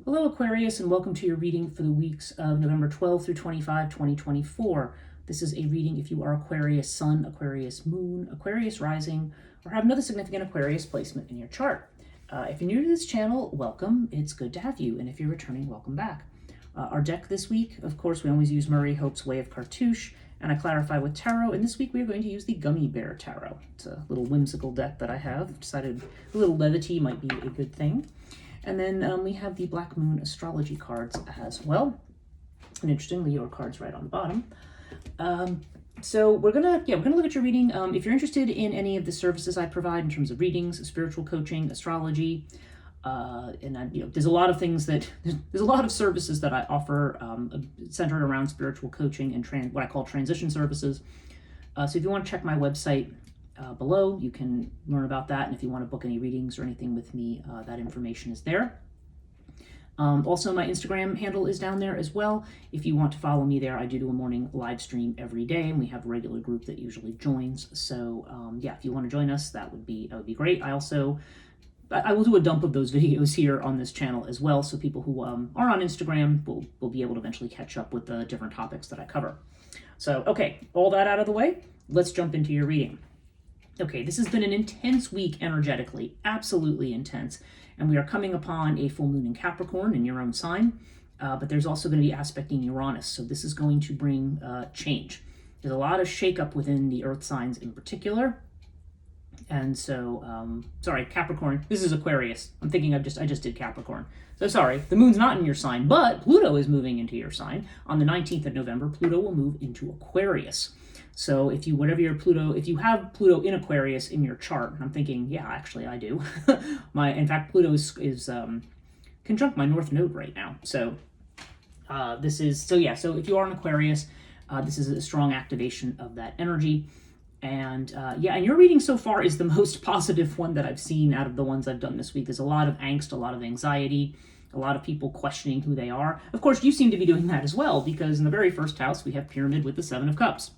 Hello Aquarius, and welcome to your reading for the weeks of November 12 through 25, 2024. This is a reading if you are Aquarius Sun, Aquarius Moon, Aquarius Rising, or have another significant Aquarius placement in your chart. If you're new to this channel, welcome. It's good to have you, and if you're returning, welcome back. Our deck this week, of course, we always use Murray Hope's Way of Cartouche, and I clarify with Tarot, and this week we are going to use the Gummy Bear Tarot. It's a little whimsical deck that I have. Decided a little levity might be a good thing. And then we have the Black Moon astrology cards as well. And interestingly, your cards right on the bottom. So we're gonna look at your reading. If you're interested in any of the services I provide in terms of readings, spiritual coaching, astrology, there's a lot of things there's a lot of services that I offer centered around spiritual coaching and what I call transition services. So if you want to check my website below, you can learn about that, and if you want to book any readings or anything with me, that information is there. Also, my Instagram handle is down there as well. If you want to follow me there, I do a morning live stream every day, and we have a regular group that usually joins. So if you want to join us, that would be great. I will do a dump of those videos here on this channel as well, so people who are on Instagram will be able to eventually catch up with the different topics that I cover. So, okay, all that out of the way, let's jump into your reading. Okay, this has been an intense week energetically, absolutely intense, and we are coming upon a full moon in Capricorn in your own sign, but there's also going to be aspecting Uranus, so this is going to bring change. There's a lot of shakeup within the earth signs in particular, and so, sorry, Capricorn, this is Aquarius. I'm thinking I just did Capricorn. So sorry, the moon's not in your sign, but Pluto is moving into your sign. On the 19th of November, Pluto will move into Aquarius. So if you have Pluto in Aquarius in your chart, I'm thinking, yeah, actually I do. In fact, Pluto is conjunct my North Node right now. So so if you are in Aquarius, this is a strong activation of that energy. And and your reading so far is the most positive one that I've seen out of the ones I've done this week. There's a lot of angst, a lot of anxiety, a lot of people questioning who they are. Of course, you seem to be doing that as well, because in the very first house, we have Pyramid with the Seven of Cups.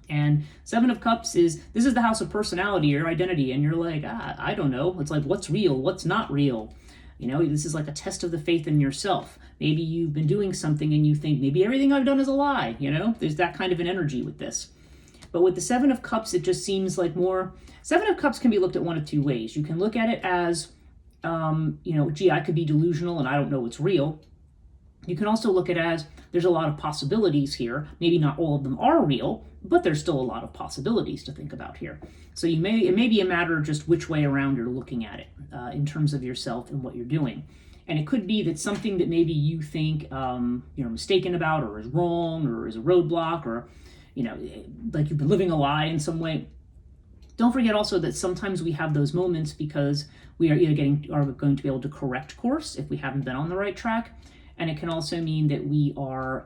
And Seven of Cups this is the house of personality or identity, and you're like, I don't know. It's like, what's real? What's not real? You know, this is like a test of the faith in yourself. Maybe you've been doing something and you think, maybe everything I've done is a lie. You know, there's that kind of an energy with this. But with the Seven of Cups, it just seems like more... Seven of Cups can be looked at one of two ways. You can look at it as, I could be delusional and I don't know what's real. You can also look at it as, there's a lot of possibilities here. Maybe not all of them are real, but there's still a lot of possibilities to think about here. So it may be a matter of just which way around you're looking at it in terms of yourself and what you're doing. And it could be that something that maybe you think you're mistaken about, or is wrong, or is a roadblock, or like you've been living a lie in some way. Don't forget also that sometimes we have those moments because we are either going to be able to correct course if we haven't been on the right track. And it can also mean that we are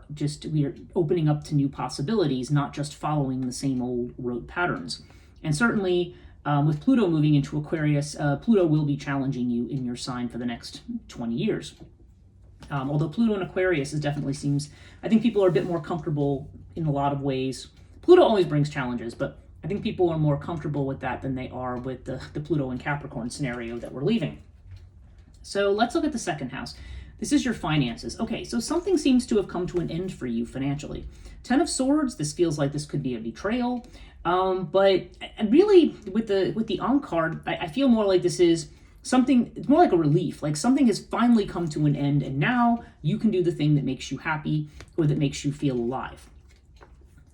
opening up to new possibilities, not just following the same old road patterns. And certainly with Pluto moving into Aquarius, Pluto will be challenging you in your sign for the next 20 years. Although Pluto in Aquarius definitely seems, I think people are a bit more comfortable in a lot of ways. Pluto always brings challenges, but I think people are more comfortable with that than they are with the Pluto and Capricorn scenario that we're leaving. So let's look at the second house. This is your finances. Okay, so something seems to have come to an end for you financially. Ten of Swords, this feels like this could be a betrayal. But really, with the Ankh card, I feel more like this is something, it's more like a relief, like something has finally come to an end, and now you can do the thing that makes you happy or that makes you feel alive.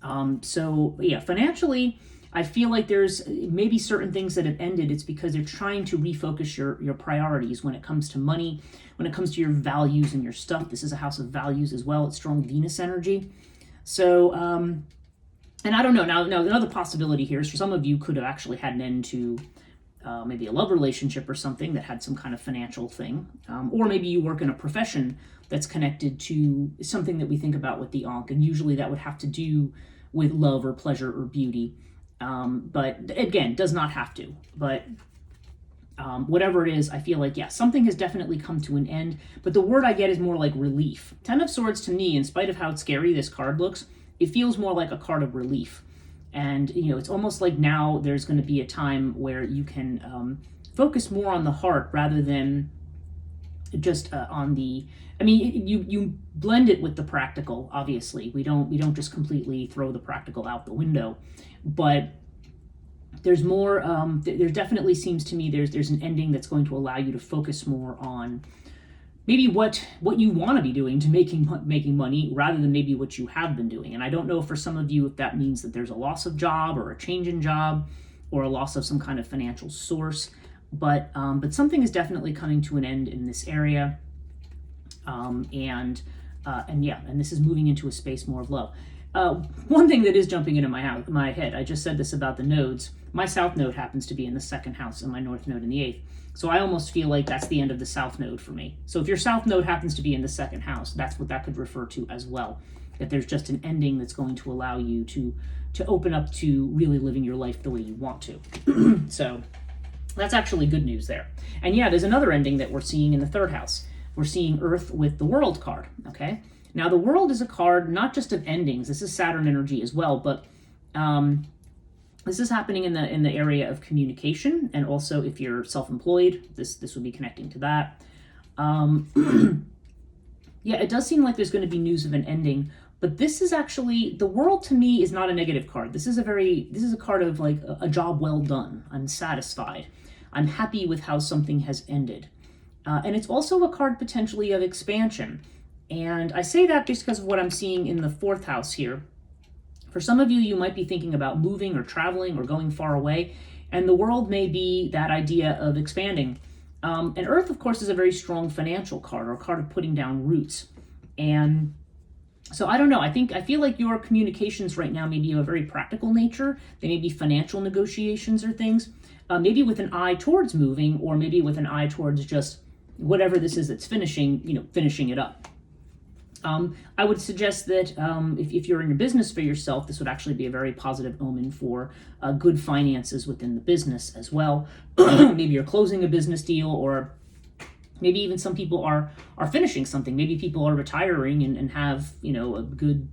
Financially, I feel like there's maybe certain things that have ended. It's because they're trying to refocus your priorities when it comes to money, when it comes to your values and your stuff. This is a house of values as well. It's strong Venus energy. So, and I don't know, now another possibility here is for some of you could have actually had an end to maybe a love relationship or something that had some kind of financial thing. Or maybe you work in a profession that's connected to something that we think about with the Ankh, and usually that would have to do with love or pleasure or beauty. But again, does not have to. But whatever it is, I feel like, something has definitely come to an end. But the word I get is more like relief. Ten of Swords to me, in spite of how scary this card looks, it feels more like a card of relief. And, it's almost like now there's going to be a time where you can focus more on the heart rather than just on the, I mean, you blend it with the practical. Obviously, we don't just completely throw the practical out the window, but there's more. There definitely seems to me there's an ending that's going to allow you to focus more on maybe what you want to be doing to making money rather than maybe what you have been doing. And I don't know for some of you if that means that there's a loss of job or a change in job or a loss of some kind of financial source, but something is definitely coming to an end in this area. And this is moving into a space more of love. One thing that is jumping into my head, I just said this about the nodes. My south node happens to be in the second house and my north node in the eighth. So I almost feel like that's the end of the south node for me. So if your south node happens to be in the second house, that's what that could refer to as well. That there's just an ending that's going to allow you to open up to really living your life the way you want to. So that's actually good news there. And yeah, there's another ending that we're seeing in the third house. We're seeing Earth with the World card, okay? Now the World is a card not just of endings. This is Saturn energy as well, but this is happening in the area of communication, and also if you're self-employed, this would be connecting to that. Yeah, it does seem like there's going to be news of an ending, but this is actually, the World to me is not a negative card. This is a card of like a job well done. I'm satisfied. I'm happy with how something has ended. And it's also a card potentially of expansion. And I say that just because of what I'm seeing in the fourth house here. For some of you, you might be thinking about moving or traveling or going far away, and the World may be that idea of expanding. And Earth, of course, is a very strong financial card, or a card of putting down roots. And so I don't know, I feel like your communications right now may be of a very practical nature. They may be financial negotiations or things, maybe with an eye towards moving, or maybe with an eye towards just whatever this is that's finishing it up. I would suggest that if you're in a business for yourself, this would actually be a very positive omen for good finances within the business as well. Maybe you're closing a business deal, or maybe even some people are finishing something. Maybe people are retiring and have, a good,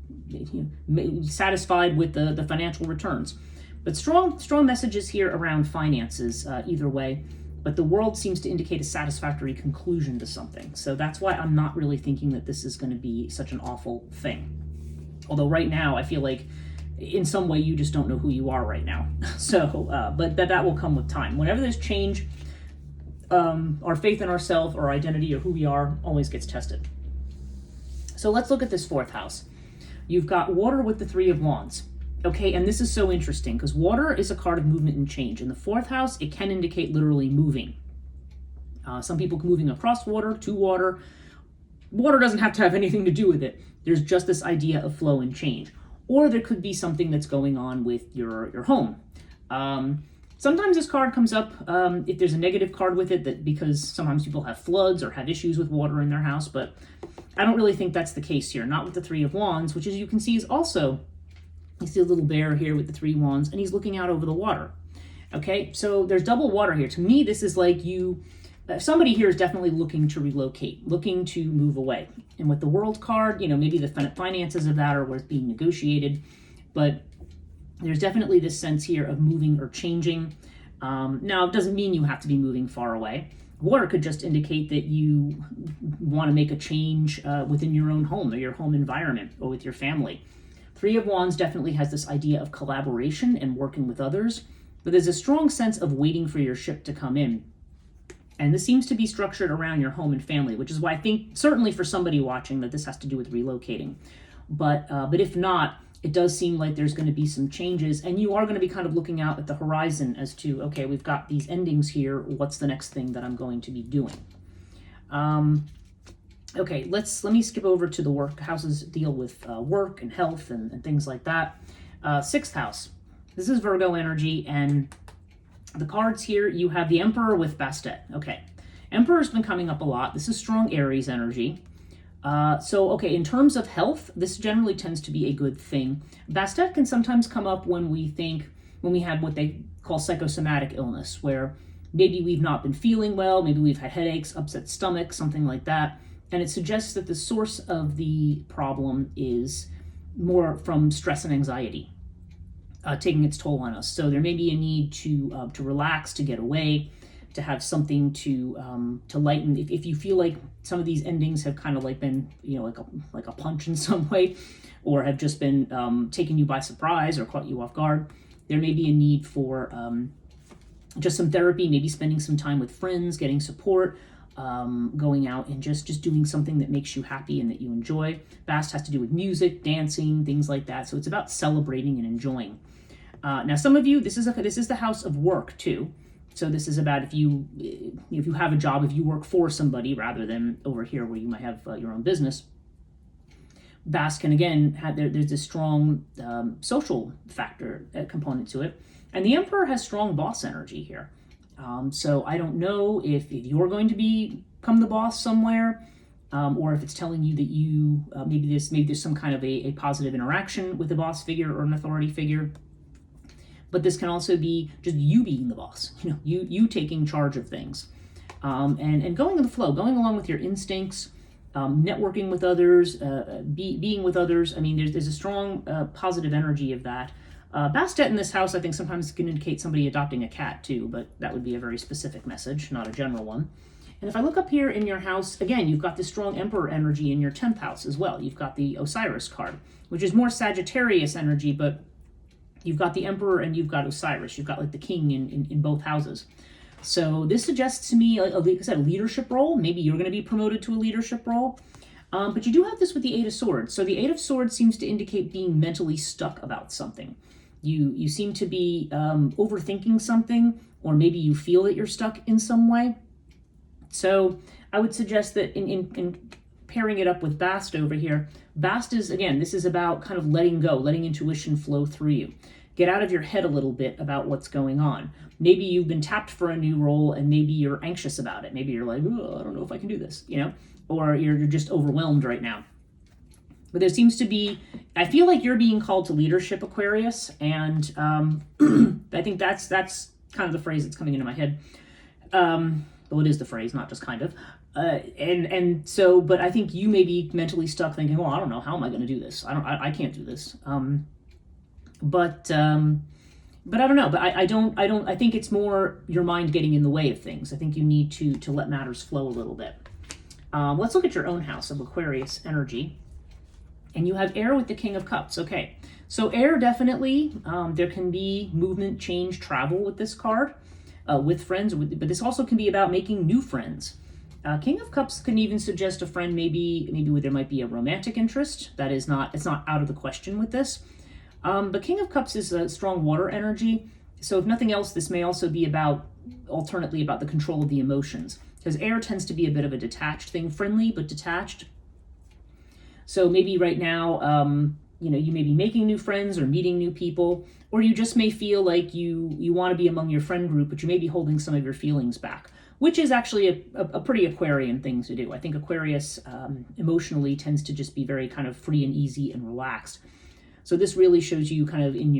satisfied with the financial returns. But strong messages here around finances either way. But the World seems to indicate a satisfactory conclusion to something. So that's why I'm not really thinking that this is going to be such an awful thing. Although right now, I feel like in some way you just don't know who you are right now. So, but that will come with time. Whenever there's change, our faith in ourselves, our identity, or who we are always gets tested. So let's look at this fourth house. You've got water with the Three of Wands. Okay, and this is so interesting because water is a card of movement and change. In the fourth house, it can indicate literally moving. Some people moving across water, to water. Water doesn't have to have anything to do with it. There's just this idea of flow and change. Or there could be something that's going on with your home. Sometimes this card comes up if there's a negative card with it, that because sometimes people have floods or have issues with water in their house, but I don't really think that's the case here. Not with the Three of Wands, which as you can see is also, you see a little bear here with the Three Wands, and he's looking out over the water. Okay, so there's double water here. To me, this is like somebody here is definitely looking to relocate, looking to move away. And with the World card, maybe the finances of that are worth being negotiated, but there's definitely this sense here of moving or changing. Now, it doesn't mean you have to be moving far away. Water could just indicate that you want to make a change within your own home or your home environment or with your family. Three of Wands definitely has this idea of collaboration and working with others, but there's a strong sense of waiting for your ship to come in. And this seems to be structured around your home and family, which is why I think certainly for somebody watching that this has to do with relocating. But if not, it does seem like there's going to be some changes, and you are going to be kind of looking out at the horizon as to, okay, we've got these endings here. What's the next thing that I'm going to be doing? Okay, let me skip over to the work. Houses deal with work and health and things like that. Sixth house. This is Virgo energy, and the cards here, you have the Emperor with Bastet. Okay, Emperor's been coming up a lot. This is strong Aries energy. Okay, in terms of health, this generally tends to be a good thing. Bastet can sometimes come up when we have what they call psychosomatic illness, where maybe we've not been feeling well, maybe we've had headaches, upset stomach, something like that. And it suggests that the source of the problem is more from stress and anxiety, taking its toll on us. So there may be a need to relax, to get away, to have something to lighten. If you feel like some of these endings have kind of like been, like a punch in some way, or have just been taking you by surprise or caught you off guard, there may be a need for just some therapy, maybe spending some time with friends, getting support, going out and just doing something that makes you happy and that you enjoy. Bast has to do with music, dancing, things like that. So it's about celebrating and enjoying. Now, some of you, this is the house of work too. So this is about if you have a job, if you work for somebody rather than over here where you might have your own business. Bast can again there's this strong social factor component to it, and the Emperor has strong boss energy here. So I don't know if you're going to become the boss somewhere, or if it's telling you that you maybe there's some kind of a positive interaction with a boss figure or an authority figure. But this can also be just you being the boss, you taking charge of things, and going with the flow, going along with your instincts, networking with others, being with others. I mean, there's a strong positive energy of that. Bastet in this house, I think, sometimes can indicate somebody adopting a cat too, but that would be a very specific message, not a general one. And if I look up here in your house, again, you've got this strong Emperor energy in your 10th house as well. You've got the Osiris card, which is more Sagittarius energy, but you've got the Emperor and you've got Osiris. You've got like the king in both houses. So this suggests to me, like I said, a leadership role. Maybe you're going to be promoted to a leadership role. But you do have this with the Eight of Swords. So the Eight of Swords seems to indicate being mentally stuck about something. You seem to be overthinking something, or maybe you feel that you're stuck in some way. So I would suggest that in pairing it up with Bast over here, Bast is, again, this is about kind of letting go, letting intuition flow through you. Get out of your head a little bit about what's going on. Maybe you've been tapped for a new role and maybe you're anxious about it. Maybe you're like, oh, I don't know if I can do this, or you're just overwhelmed right now. But there seems to be, I feel like you're being called to leadership, Aquarius, and I think that's kind of the phrase that's coming into my head. Well, it is the phrase, not just kind of. And so, but I think you may be mentally stuck thinking, well, I don't know, how am I going to do this? I can't do this. But I don't know. But I think it's more your mind getting in the way of things. I think you need to let matters flow a little bit. Let's look at your own house of Aquarius energy. And you have air with the King of Cups. Okay, so air definitely, there can be movement, change, travel with this card, with friends, but this also can be about making new friends. King of Cups can even suggest a friend maybe where there might be a romantic interest. It's not out of the question with this. But King of Cups is a strong water energy. So if nothing else, this may also be alternately about the control of the emotions. Because air tends to be a bit of a detached thing, friendly, but detached. So maybe right now, you may be making new friends or meeting new people, or you just may feel like you want to be among your friend group, but you may be holding some of your feelings back, which is actually a pretty Aquarian thing to do. I think Aquarius emotionally tends to just be very kind of free and easy and relaxed. So this really shows you kind of in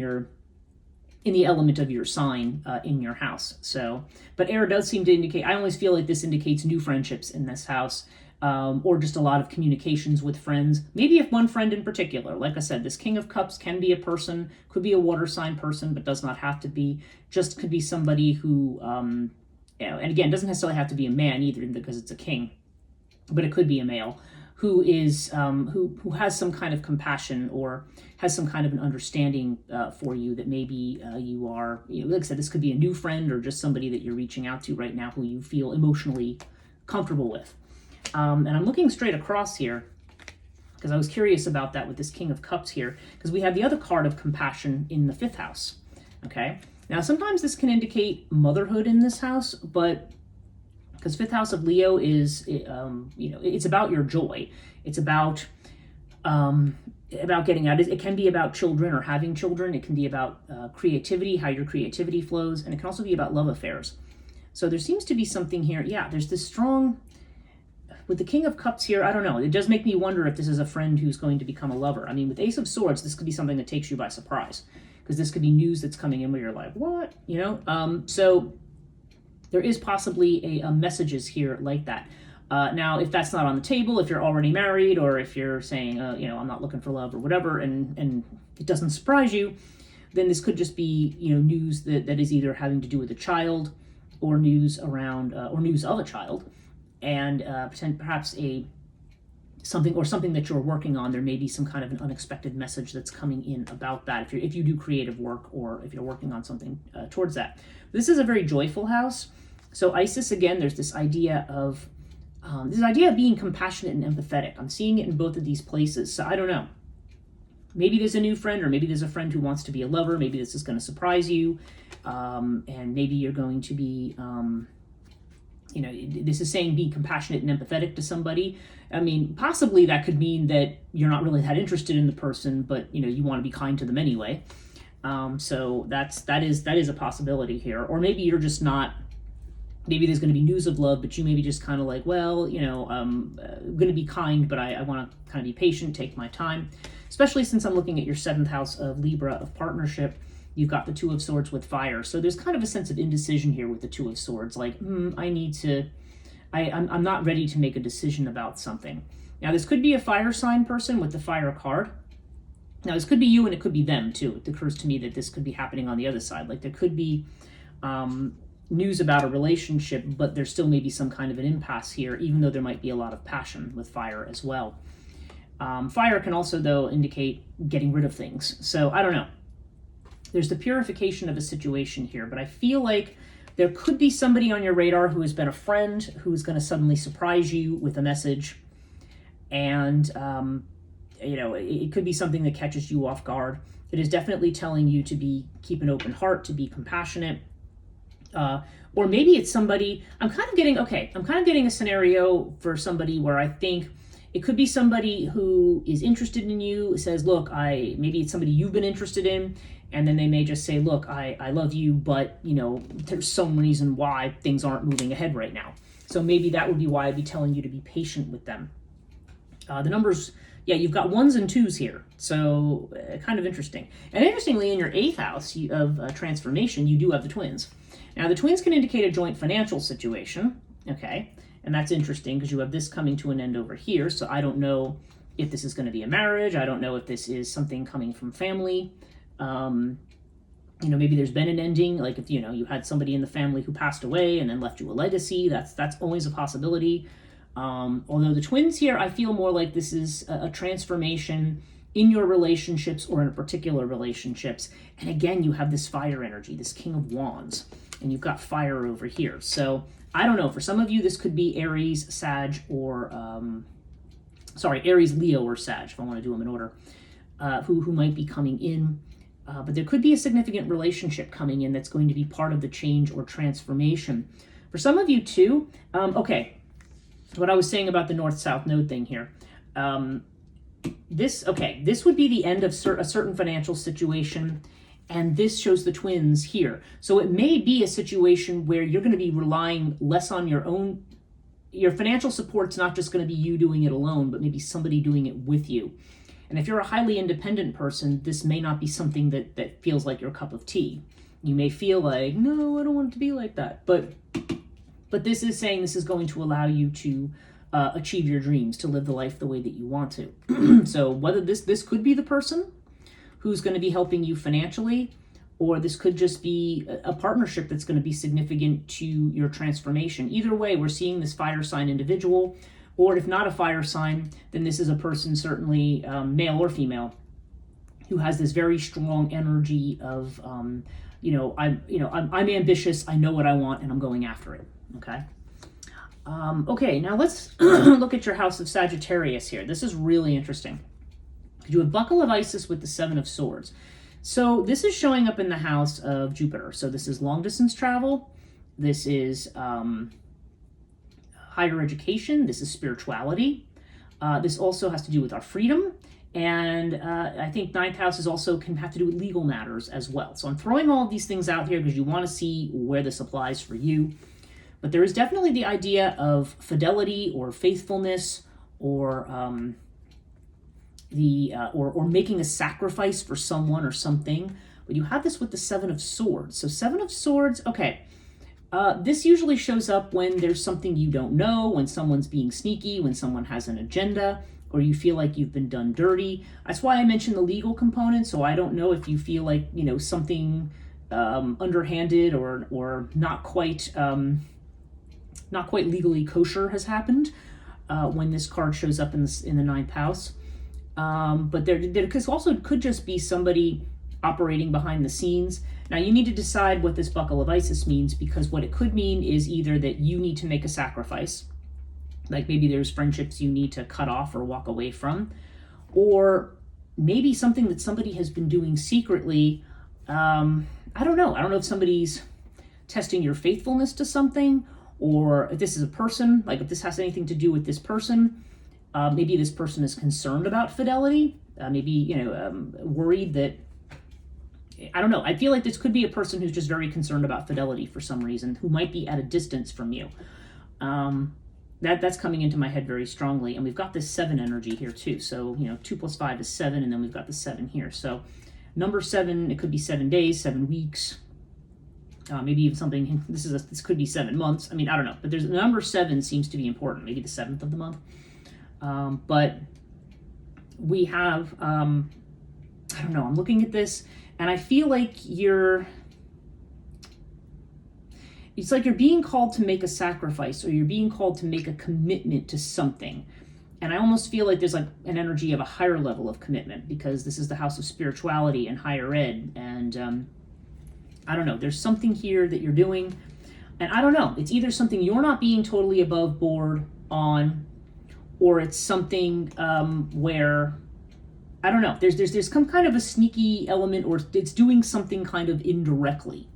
the element of your sign in your house. So, but air does seem to indicate, I always feel like this indicates new friendships in this house. Or just a lot of communications with friends. Maybe if one friend in particular, like I said, this King of Cups can be a person, could be a water sign person, but does not have to be. Just could be somebody who, and again, doesn't necessarily have to be a man either because it's a king, but it could be a male who is who has some kind of compassion or has some kind of an understanding for you that maybe you are, like I said, this could be a new friend or just somebody that you're reaching out to right now who you feel emotionally comfortable with. And I'm looking straight across here because I was curious about that with this King of Cups here, because we have the other card of compassion in the 5th house. Okay, now sometimes this can indicate motherhood in this house, but because 5th house of Leo is, it's about your joy. It's about getting out. It can be about children or having children. It can be about creativity, how your creativity flows, and it can also be about love affairs. So there seems to be something here. Yeah, there's this strong. With the King of Cups here, I don't know. It does make me wonder if this is a friend who's going to become a lover. I mean, with Ace of Swords, this could be something that takes you by surprise. Because this could be news that's coming in where you're like, what? So there is possibly a messages here like that. Now, if that's not on the table, if you're already married, or if you're saying, I'm not looking for love or whatever, and it doesn't surprise you, then this could just be, news that is either having to do with a child, or news around or news of a child, and perhaps something that you're working on. There may be some kind of an unexpected message that's coming in about that if you do creative work, or if you're working on something towards that. This is a very joyful house. So Isis, again, there's this idea of being compassionate and empathetic. I'm seeing it in both of these places. So I don't know. Maybe there's a new friend, or maybe there's a friend who wants to be a lover. Maybe this is going to surprise you. And maybe you're going to be, this is saying be compassionate and empathetic to somebody. I mean, possibly that could mean that you're not really that interested in the person, but, you want to be kind to them anyway. So that is a possibility here. Or maybe you're just not, maybe there's going to be news of love, but you maybe just kind of like, well, I'm going to be kind, but I want to kind of be patient, take my time, especially since I'm looking at your 7th house of Libra of partnership. You've got the 2 of Swords with fire. So there's kind of a sense of indecision here with the 2 of Swords. Like, I'm not ready to make a decision about something. Now, this could be a fire sign person with the fire card. Now, this could be you, and it could be them too. It occurs to me that this could be happening on the other side. Like, there could be news about a relationship, but there still may be some kind of an impasse here, even though there might be a lot of passion with fire as well. Fire can also, though, indicate getting rid of things. So I don't know. There's the purification of a situation here, but I feel like there could be somebody on your radar who has been a friend who's going to suddenly surprise you with a message. And, it could be something that catches you off guard. It is definitely telling you to keep an open heart, to be compassionate. Or maybe it's somebody, I'm kind of getting a scenario for somebody where I think it could be somebody who is interested in you, says, look, maybe it's somebody you've been interested in, and then they may just say, look, I love you, but, there's some reason why things aren't moving ahead right now. So maybe that would be why I'd be telling you to be patient with them. The numbers, you've got 1s and 2s here, so kind of interesting. And interestingly, in your 8th house of transformation, you do have the twins. Now, the twins can indicate a joint financial situation, okay? And that's interesting because you have this coming to an end over here. So I don't know if this is going to be a marriage. I don't know if this is something coming from family. Maybe there's been an ending. Like if, you had somebody in the family who passed away and then left you a legacy. That's always a possibility. Although the twins here, I feel more like this is a transformation in your relationships or in a particular relationships. And again, you have this fire energy, this King of Wands, and you've got fire over here. So I don't know. For some of you, this could be Aries, Sag, or Aries, Leo, or Sag, if I want to do them in order, who might be coming in. But there could be a significant relationship coming in that's going to be part of the change or transformation. For some of you too, what I was saying about the North-South node thing here. This would be the end of a certain financial situation. And this shows the twins here. So it may be a situation where you're going to be relying less on your own. Your financial support's not just going to be you doing it alone, but maybe somebody doing it with you. And if you're a highly independent person, this may not be something that feels like your cup of tea. You may feel like, no, I don't want it to be like that. But this is saying this is going to allow you to achieve your dreams, to live the life the way that you want to. So whether this could be the person who's going to be helping you financially, or this could just be a partnership that's going to be significant to your transformation. Either way, we're seeing this fire sign individual, or if not a fire sign, then this is a person, certainly male or female, who has this very strong energy of, I'm ambitious, I know what I want, and I'm going after it, okay? Now let's look at your house of Sagittarius here. This is really interesting. You have Buckle of Isis with the 7 of Swords. So this is showing up in the house of Jupiter. So this is long distance travel. This is higher education. This is spirituality. This also has to do with our freedom. And I think 9th house can have to do with legal matters as well. So I'm throwing all of these things out here because you want to see where this applies for you. But there is definitely the idea of fidelity or faithfulness, or or making a sacrifice for someone or something. But you have this with the 7 of Swords. So 7 of Swords, this usually shows up when there's something you don't know, when someone's being sneaky, when someone has an agenda, or you feel like you've been done dirty. That's why I mentioned the legal component. So I don't know if you feel like, something underhanded or not quite legally kosher has happened when this card shows up in the ninth house. But there could just be somebody operating behind the scenes. Now you need to decide what this buckle of Isis means, because what it could mean is either that you need to make a sacrifice, like maybe there's friendships you need to cut off or walk away from, or maybe something that somebody has been doing secretly. I don't know if somebody's testing your faithfulness to something, or if this is a person, like if this has anything to do with this person. Maybe this person is concerned about fidelity, maybe worried that, I don't know. I feel like this could be a person who's just very concerned about fidelity for some reason, who might be at a distance from you. That's coming into my head very strongly. And we've got this 7 energy here too. So, 2 plus 5 is 7, and then we've got the 7 here. So number 7, it could be 7 days, 7 weeks, maybe even something, this could be 7 months. I mean, I don't know. But there's number 7 seems to be important, maybe the 7th of the month. But we have, I don't know, I'm looking at this, and I feel like it's like you're being called to make a sacrifice, or you're being called to make a commitment to something. And I almost feel like there's like an energy of a higher level of commitment, because this is the house of spirituality and higher ed. And I don't know, there's something here that you're doing. And I don't know, it's either something you're not being totally above board on, or it's something where, I don't know, there's some kind of a sneaky element, or it's doing something kind of indirectly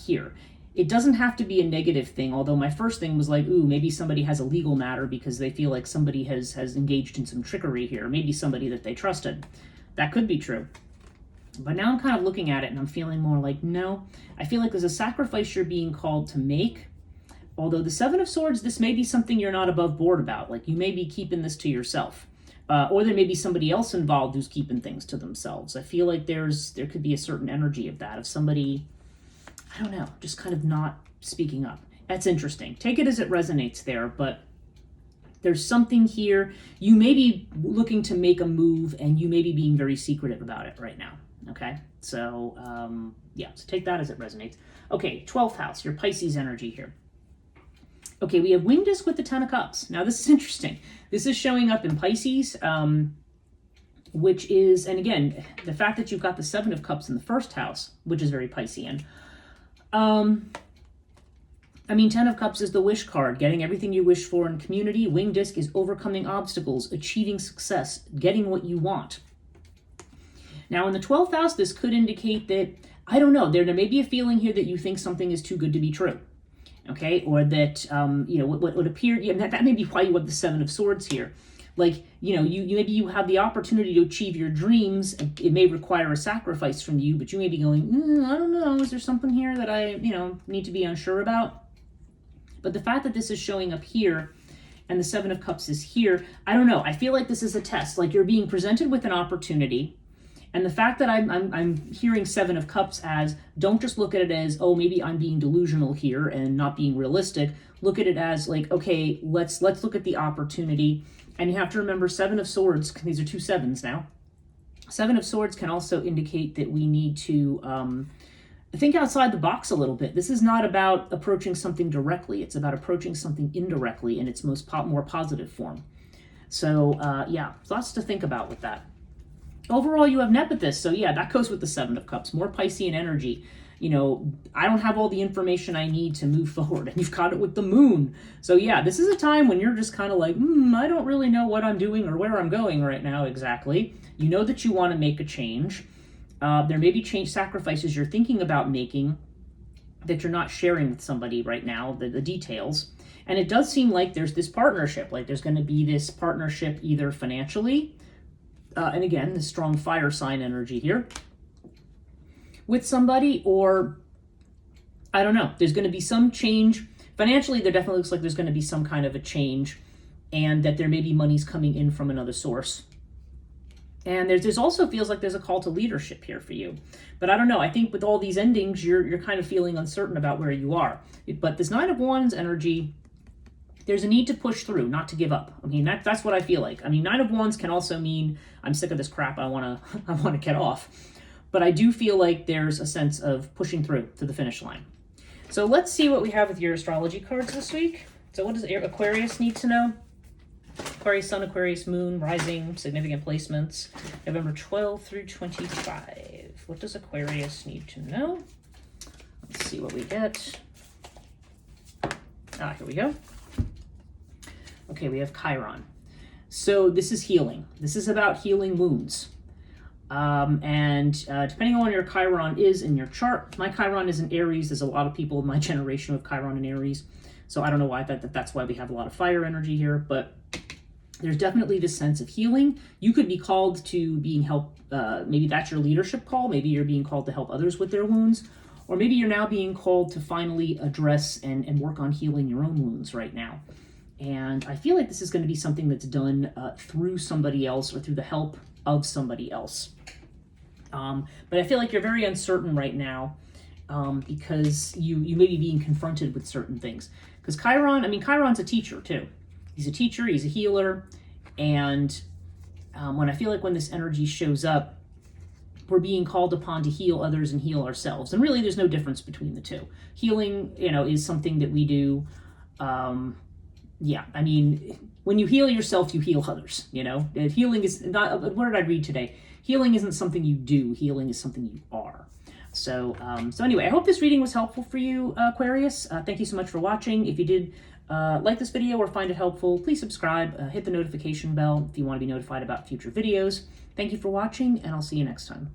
here. It doesn't have to be a negative thing, although my first thing was like, ooh, maybe somebody has a legal matter because they feel like somebody has engaged in some trickery here, maybe somebody that they trusted. That could be true. But now I'm kind of looking at it and I'm feeling more like, no, I feel like there's a sacrifice you're being called to make. Although the 7 of Swords, this may be something you're not above board about. Like you may be keeping this to yourself. Or there may be somebody else involved who's keeping things to themselves. I feel like there could be a certain energy of that, of somebody, I don't know, just kind of not speaking up. That's interesting. Take it as it resonates there, but there's something here. You may be looking to make a move, and you may be being very secretive about it right now. Okay? So, yeah, so take that as it resonates. Okay, 12th house, your Pisces energy here. Okay, we have Wing Disc with the 10 of Cups. Now, this is interesting. This is showing up in Pisces, which is, and again, the fact that you've got the 7 of Cups in the first house, which is very Piscean. I mean, 10 of Cups is the wish card, getting everything you wish for in community. Wing Disc is overcoming obstacles, achieving success, getting what you want. Now, in the 12th house, this could indicate that, I don't know, there may be a feeling here that you think something is too good to be true. Okay, or that, what would appear, that may be why you have the 7 of Swords here. Like, you maybe you have the opportunity to achieve your dreams. It may require a sacrifice from you, but you may be going, I don't know, is there something here that I, need to be unsure about? But the fact that this is showing up here and the 7 of Cups is here, I don't know. I feel like this is a test. Like you're being presented with an opportunity. And the fact that I'm hearing 7 of Cups as, don't just look at it as, oh, maybe I'm being delusional here and not being realistic. Look at it as like, okay, let's look at the opportunity. And you have to remember 7 of Swords, these are 2 7s now. 7 of Swords can also indicate that we need to think outside the box a little bit. This is not about approaching something directly. It's about approaching something indirectly in its more positive form. So, yeah, lots to think about with that. Overall, you have Nepenthes, so yeah, that goes with the 7 of Cups, more Piscean energy. I don't have all the information I need to move forward, and you've got it with the Moon. So yeah, this is a time when you're just kind of like, I don't really know what I'm doing or where I'm going right now exactly. You know that you want to make a change. There may be sacrifices you're thinking about making that you're not sharing with somebody right now, the details. And it does seem like there's this partnership, like there's going to be this partnership either financially, and again, the strong fire sign energy here, with somebody, or I don't know, there's going to be some change. Financially, there definitely looks like there's going to be some kind of a change, and that there may be monies coming in from another source. And there's also feels like there's a call to leadership here for you. But I don't know, I think with all these endings, you're kind of feeling uncertain about where you are. But this 9 of Wands energy, there's a need to push through, not to give up. I mean, that's what I feel like. I mean, 9 of Wands can also mean, I'm sick of this crap, I want to get off. but I do feel like there's a sense of pushing through to the finish line. So let's see what we have with your astrology cards this week. So what does Aquarius need to know? Aquarius Sun, Aquarius Moon, Rising, significant placements, November 12 through 25. What does Aquarius need to know? Let's see what we get. Here we go. Okay, we have Chiron. So this is healing. This is about healing wounds. Depending on where your Chiron is in your chart, my Chiron is in Aries. There's a lot of people in my generation with Chiron in Aries. So I don't know why that's why we have a lot of fire energy here, but there's definitely this sense of healing. You could be called to being helped. Maybe that's your leadership call. Maybe you're being called to help others with their wounds. Or maybe you're now being called to finally address and work on healing your own wounds right now. And I feel like this is going to be something that's done through somebody else or through the help of somebody else. But I feel like you're very uncertain right now because you may be being confronted with certain things. Because Chiron's a teacher too. He's a teacher, he's a healer. And when I feel like when this energy shows up, we're being called upon to heal others and heal ourselves. And really there's no difference between the two. Healing, is something that we do. When you heal yourself, you heal others, Healing is not, what did I read today? Healing isn't something you do, healing is something you are. So anyway, I hope this reading was helpful for you, Aquarius. Thank you so much for watching. If you did like this video or find it helpful, please subscribe, hit the notification bell if you want to be notified about future videos. Thank you for watching, and I'll see you next time.